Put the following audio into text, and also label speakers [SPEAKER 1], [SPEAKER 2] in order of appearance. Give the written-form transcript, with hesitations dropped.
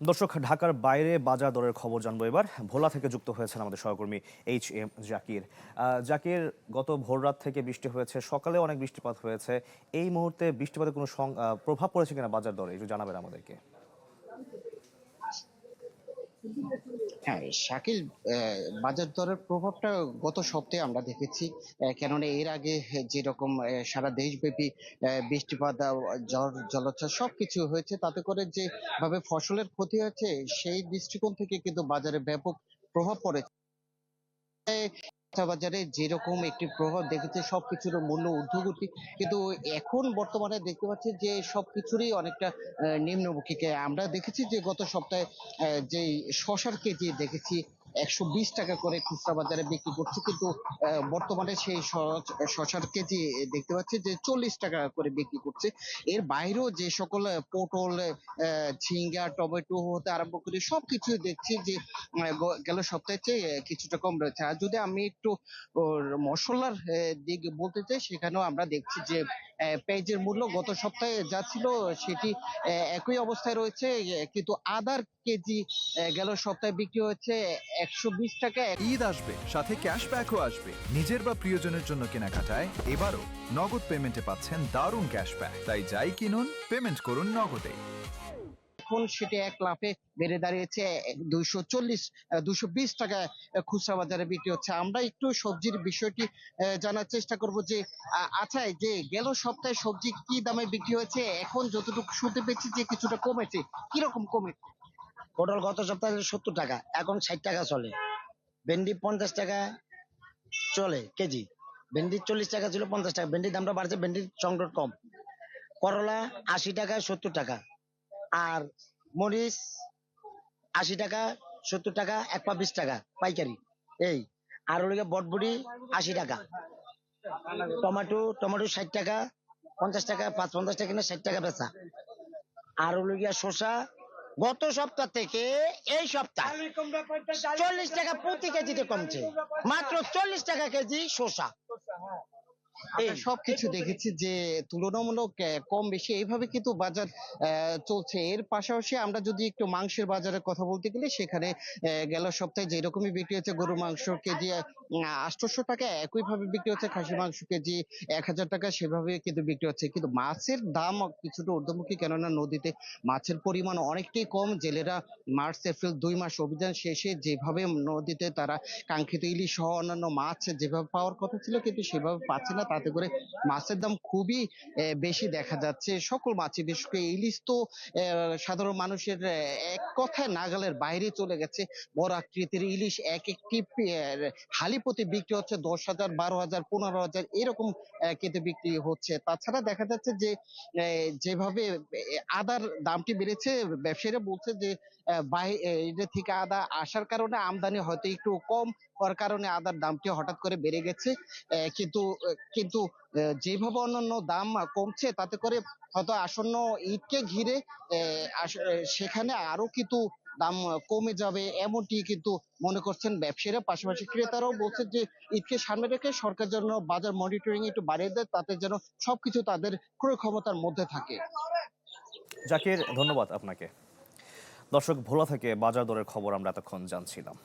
[SPEAKER 1] দর্শক, ঢাকার বাইরে বাজার দরের খবর জানবো এবার। ভোলা থেকে যুক্ত হয়েছেন আমাদের সহকর্মী HM জাকির। জাকির, গত ভোররাত থেকে বৃষ্টি হয়েছে, সকালে অনেক বৃষ্টিপাত হয়েছে। এই মুহূর্তে বৃষ্টিপাতের কোনো প্রভাব পড়েছে কিনা বাজার দরে, একটু জানাবেন আমাদেরকে।
[SPEAKER 2] হ্যাঁ, শাকিল, বাজার দরের প্রভাবটা গত সপ্তাহে আমরা দেখেছি। কেননা এর আগে যেরকম সারা দেশব্যাপী বৃষ্টিপাত, ঝড় জলোচ্ছ্বাস সবকিছু হয়েছে, তাতে করে যে ভাবে ফসলের ক্ষতি হয়েছে, সেই দৃষ্টিকোণ থেকে কিন্তু বাজারে ব্যাপক প্রভাব পড়েছে। বাজারে যেরকম একটি প্রভাব দেখেছে, সবকিছুর মূল্য ঊর্ধ্বগতি, কিন্তু এখন বর্তমানে দেখতে পাচ্ছি যে সবকিছুরই অনেকটা নিম্নমুখী। আমরা দেখেছি যে গত সপ্তাহে যে শসার কেজি দেখেছি 120 টাকা করে খুচরা বাজারে বিক্রি করছে, কিন্তু বর্তমানে সেই শসার কেজি দেখতে পাচ্ছি যে 40 টাকা করে বিক্রি করছে। এর বাইরেও যে সকল পটল, ঝিঙ্গা, টমেটো হতে আরম্ভ করে সবকিছু দেখছি যে গেল সপ্তাহের চেয়ে কিছুটা কম রয়েছে। আর যদি আমি একটু মশলার দিক বলতে চাই, সেখানেও আমরা দেখছি যে পেঁয়াজের মূল্য গত সপ্তাহে যা ছিল সেটি একই অবস্থায় রয়েছে, কিন্তু আদার কেজি গেল সপ্তাহে বিক্রি হয়েছে 120 টাকা।
[SPEAKER 3] ঈদ আসবে, সাথে ক্যাশব্যাকও আসবে। নিজের বা প্রিয়জনের জন্য কেনাকাটায় এবারও নগদ পেমেন্টে পাচ্ছেন দারুণ ক্যাশব্যাক। তাই যাই কিনুন, পেমেন্ট করুন নগদে।
[SPEAKER 2] এখন সেটি এক লাফে বেড়ে দাঁড়িয়েছে 220 টাকা খুচরা বাজারে বিক্রি হচ্ছে। আমরা একটু সবজির বিষয়টি জানার চেষ্টা করব যে আচ্ছা, এই যে গেল সপ্তাহে সবজি কি দামে বিক্রি হয়েছে, এখন যতটুকু শুনতে পেয়েছি যে কিছুটা কমেছে, কিরকম কমেছে?
[SPEAKER 4] পটল গত সপ্তাহে 70 টাকা, এখন 60 টাকা চলে। ভেন্ডি 50 টাকা চলে কেজি। ভেন্ডি 40 টাকা ছিল, 50 টাকা। ভেন্ডির দামটা বাড়ছে, ভেন্ডির সংকট কম। করলা 80 টাকা, 70 টাকা। আর মরিচ 80 টাকা, 70 টাকা, 1 পা 20 টাকা পাইকারি। এই আর ওদিকে বটবুড়ি 80 টাকা। টমেটো টমেটো 60 টাকা, 50 টাকা, 50 টাকা কিনে 60 টাকা বেচা। আর হলো গিয়া শসা গত সপ্তাহ থেকে এই সপ্তাহ 40 টাকা প্রতি কেজিতে কমছে। মাত্র 40 টাকা কেজি শসা।
[SPEAKER 2] আমরা সবকিছু দেখেছি যে তুলনামূলক কম বেশি এইভাবে কিন্তু বাজার চলছে। এর পাশাপাশি আমরা যদি একটু মাংসের বাজারের কথা বলতে গেলে, সেখানে গেল সপ্তাহে যেরকমই বিক্রি হচ্ছে, গরু মাংস কেজি 800 টাকা, একইভাবে বিক্রি হচ্ছে খাসি মাংস কেজি 1000 টাকা, সেভাবে কিন্তু বিক্রি হচ্ছে। কিন্তু মাছের দাম কিছুটা ঊর্ধ্বমুখী, কেননা নদীতে মাছের পরিমাণ অনেকটাই কম। জেলেরা মার্চ এপ্রিল 2 মাস অভিযান শেষে যেভাবে নদীতে তারা কাঙ্ক্ষিত ইলিশ সহ অন্যান্য মাছ যেভাবে পাওয়ার কথা ছিল, কিন্তু সেভাবে পাচ্ছে না। তাতে করে মাছের দাম খুবই বেশি দেখা যাচ্ছে। সকল মাছই, বিশেষ করে ইলিশ তো সাধারণ মানুষের এক কথায় নাগালের বাইরে চলে গেছে। বড় আকৃতির ইলিশ এক একটি হালি প্রতি বিক্রি হচ্ছে 10,000, 12,000, 15,000 এরকম কেটে বিক্রি হচ্ছে। তাছাড়া দেখা যাচ্ছে যে যেভাবে আদার দামটি বেড়েছে, ব্যবসায়ীরা বলছে যে বাইরে থেকে আদা আসার কারণে আমদানি হয়তো একটু কম হওয়ার কারণে আদার দামটি হঠাৎ করে বেড়ে গেছে। কিন্তু যেভাবে অন্যান্য দাম কমছে, তাতে করে হয়তো আসন্ন ঈদকে ঘিরে সেখানে আরো কিন্তু দাম কমে যাবে, এমনটি কিন্তু মনে করছেন ব্যবসায়ীরা। পাশাপাশি ক্রেতারাও বলছে যে ঈদকে সামনে রেখে সরকার যেন বাজার মনিটরিং একটু বাড়িয়ে দেয়, তাতে যেন সবকিছু তাদের ক্রয় ক্ষমতার মধ্যে থাকে।
[SPEAKER 1] জাকির, ধন্যবাদ আপনাকে। দর্শক, ভোলা থেকে বাজার দরের খবর আমরা এতক্ষণ জানছিলাম।